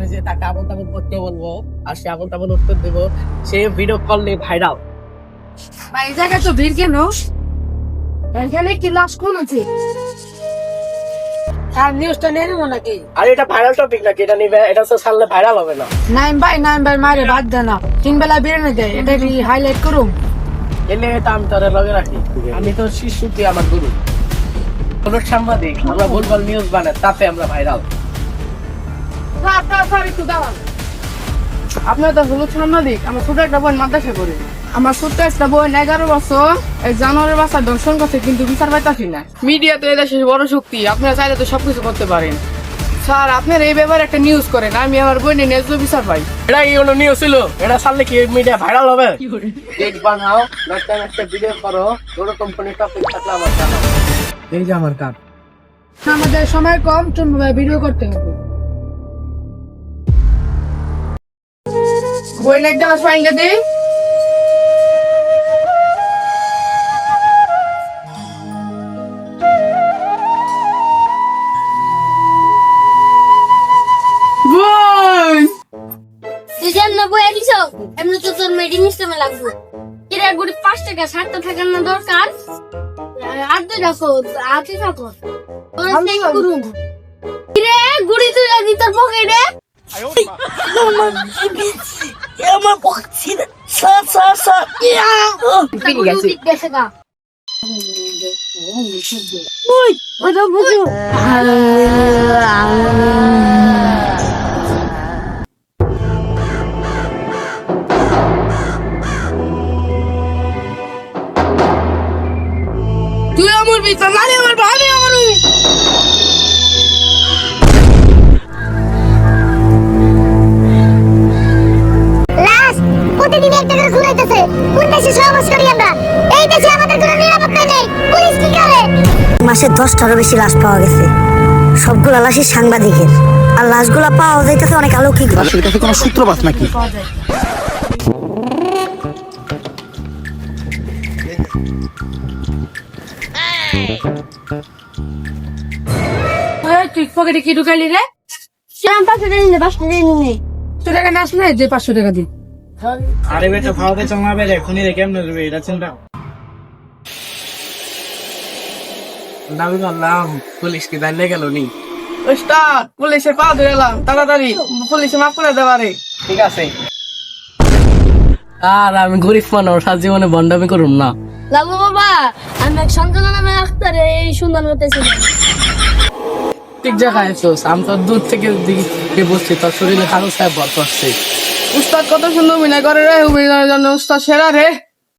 সেখানে যে তাকে আবল তাবল করতে বলবো আর সে আবল তাবল উত্তর দেবো, সে ভিডিও করলে ভাইরাল। ভাই এই জায়গায় তো ভিড় কেন? এখানে কি লাশ কোন আছে? আর নিউজটা নিয়ে নেবো নাকি? আর এটা ভাইরাল টপিক নাকি? এটা নিবে, এটা তো ছাড়লে ভাইরাল হবে না। নাইম ভাই মারে বাদ দে না, 3 বেলা বেরোনে দেয়, এটা কি হাইলাইট করুম? এলে এটা আমি তোর লগে রাখি, আমি তো শিশুটি আমার গুরু। কোন সাংবাদিক আমরা ভুলভাল নিউজ বানাই, তাতে আমরা ভাইরাল। স্যার একটু দাঁড়ান। আপনার তো হলুদ সাংবাদিক, আমার ছোট একটা বোন মাদ্রাসা করে। আমার ছোট্ট একটা বোন 11 বছর এই জানোয়ারের বাচ্চা দর্শন করছে, কিন্তু বিচার পাইতাছি না। মিডিয়া তো এদেশের বড় শক্তি, আপনারা চাইলে তো সবকিছু করতে পারেন। স্যার আপনার এই ব্যাপারে একটা নিউজ করেন, আমি আমার বোনের ন্যায্য বিচার পাই। এটা কি কোনো নিউজ ছিল? এটা ছাড়লে কি মিডিয়া ভাইরাল হবে? কেক বানাও, একটা ভিডিও করো, বড় কোম্পানি টপিক থাকলে আমার জানাও। এই যে আমার কার্ড। আমাদের সময় কম, চলুন ভিডিও করতে হবে। বোন একটা মাস পাইঙ্গা দিই। তুই যেমন বই আনিস এমনি তো তোর মেডিং সিস্টেমে লাগবে। কিরে গরিব 5 টাকা 60 টাকা না দরকার, আর তুই রাখো আতি থাকো আমি করুম। কিরে গুড়ি তুই দি তোর পকেটে আমার পক্ষে স্যার স্যার স্যার গেছে গা। ওই ওটা বুঝো তুই আমার বিচার না আমার ভাবি আমার লাশ প্রতিদিন একটা করে ঘুরাইতেছে। কোন দেশে সহবাস করি আমরা? এই দেশে আমাদের কোনো নিরাপত্তা নেই। পুলিশ কি করে? মাসে 10টারও বেশি লাশ পাওয়া গেছে, সবগুলা লাশই সাংবাদিকের। আর লাশগুলা পাওয়া যাইতেছে অনেক অলৌকিক। লাশের কাছে কোনো সূত্রপাত নাকি? তুই পকেটে কি ঢুকাইলি রে? শ্যাম 5 টাকা নিলে 5 টাকা নিয়ে 100 টাকা নাস না, যে 500 টাকা দিই। আরে বেটা ভাওতে চমাবে রে, খুনি রে কেমনে রে এটা চিন্তা। দাবি করলাম পুলিশ কি জানলে গেল নি? ওস্তাদ পুলিশের পা ধরে এলাম, তাড়াতাড়ি পুলিশে মাফ করে দেবা রে। ঠিক আছে। আর আমি গরিব মানুষ, আর জীবনে বন্ডামি করুম না। লাগো বাবা, আমি এক সন্তান নামে ডাক্তারে এই সুন্দর হতেছি। ঠিক জায়গায় আছিস, আমি তো দূর থেকে দিকে বসছি, তোর শরীরে কালো সাহেব ভর করছে। উস্তাদ কত সুন্দর অভিনয় করে রে, অভিনয়ের জন্য উস্তাদ সেরা রে।